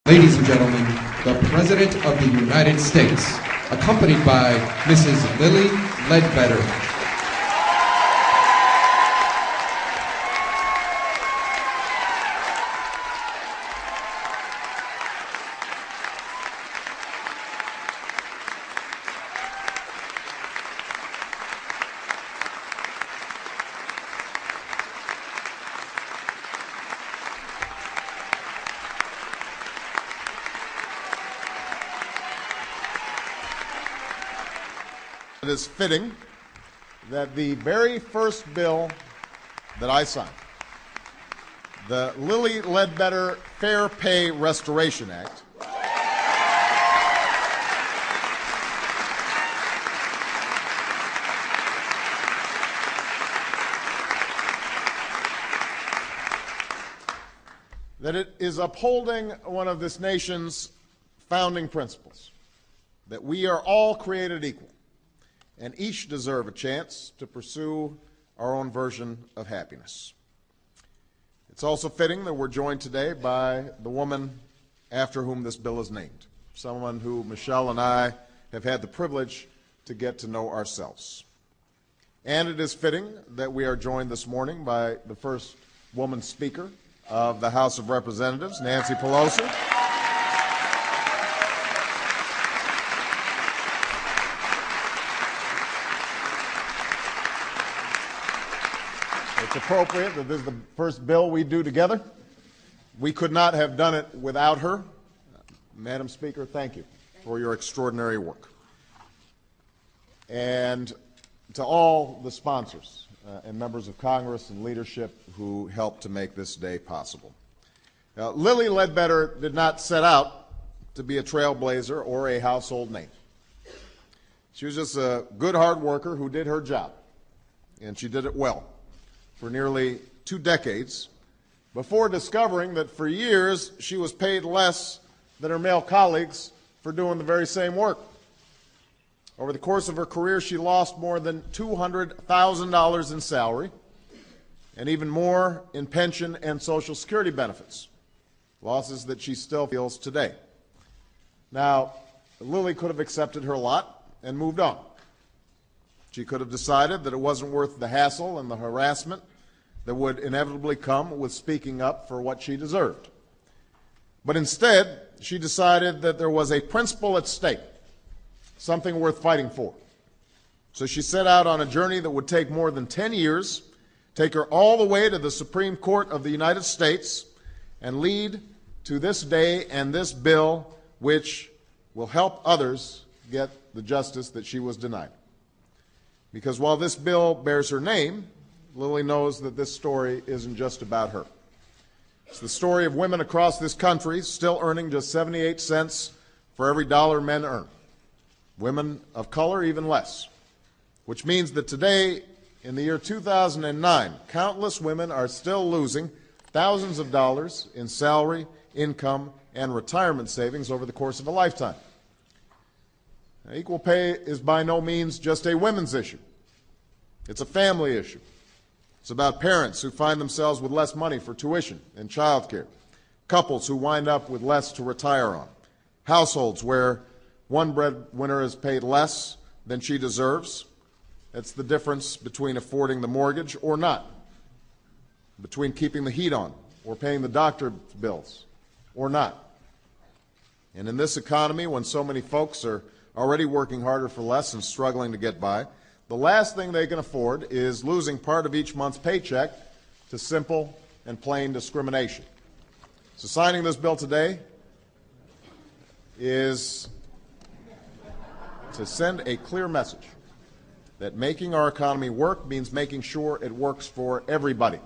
Ladies and gentlemen, the President of the United States, accompanied by Mrs. Lilly Ledbetter. It is fitting that the very first bill that I signed, the Lilly Ledbetter Fair Pay Restoration Act, that it is upholding one of this nation's founding principles, that we are all created equal and each deserve a chance to pursue our own version of happiness. It's also fitting that we're joined today by the woman after whom this bill is named, someone who Michelle and I have had the privilege to get to know ourselves. And it is fitting that we are joined this morning by the first woman speaker of the House of Representatives, Nancy Pelosi. It's appropriate that this is the first bill we do together. We could not have done it without her. Madam Speaker, thank you for your extraordinary work. And to all the sponsors and members of Congress and leadership who helped to make this day possible. Now, Lilly Ledbetter did not set out to be a trailblazer or a household name. She was just a good hard worker who did her job, and she did it well for nearly 2 decades before discovering that for years she was paid less than her male colleagues for doing the very same work. Over the course of her career, she lost more than $200,000 in salary and even more in pension and Social Security benefits, losses that she still feels today. Now, Lilly could have accepted her lot and moved on. She could have decided that it wasn't worth the hassle and the harassment that would inevitably come with speaking up for what she deserved. But instead, she decided that there was a principle at stake, something worth fighting for. So she set out on a journey that would take more than 10 years, take her all the way to the Supreme Court of the United States, and lead to this day and this bill which will help others get the justice that she was denied. Because while this bill bears her name, Lilly knows that this story isn't just about her. It's the story of women across this country still earning just 78 cents for every dollar men earn. Women of color even less. Which means that today, in the year 2009, countless women are still losing thousands of dollars in salary, income, and retirement savings over the course of a lifetime. Now, equal pay is by no means just a women's issue. It's a family issue. It's about parents who find themselves with less money for tuition and child care, couples who wind up with less to retire on, households where one breadwinner is paid less than she deserves. That's the difference between affording the mortgage or not, between keeping the heat on or paying the doctor bills or not. And in this economy, when so many folks are already working harder for less and struggling to get by, the last thing they can afford is losing part of each month's paycheck to simple and plain discrimination. So signing this bill today is to send a clear message that making our economy work means making sure it works for everybody,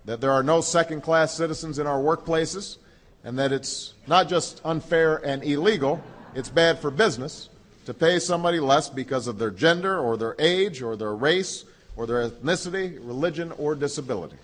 that there are no second-class citizens in our workplaces, and that it's not just unfair and illegal, it's bad for business to pay somebody less because of their gender or their age or their race or their ethnicity, religion, or disability.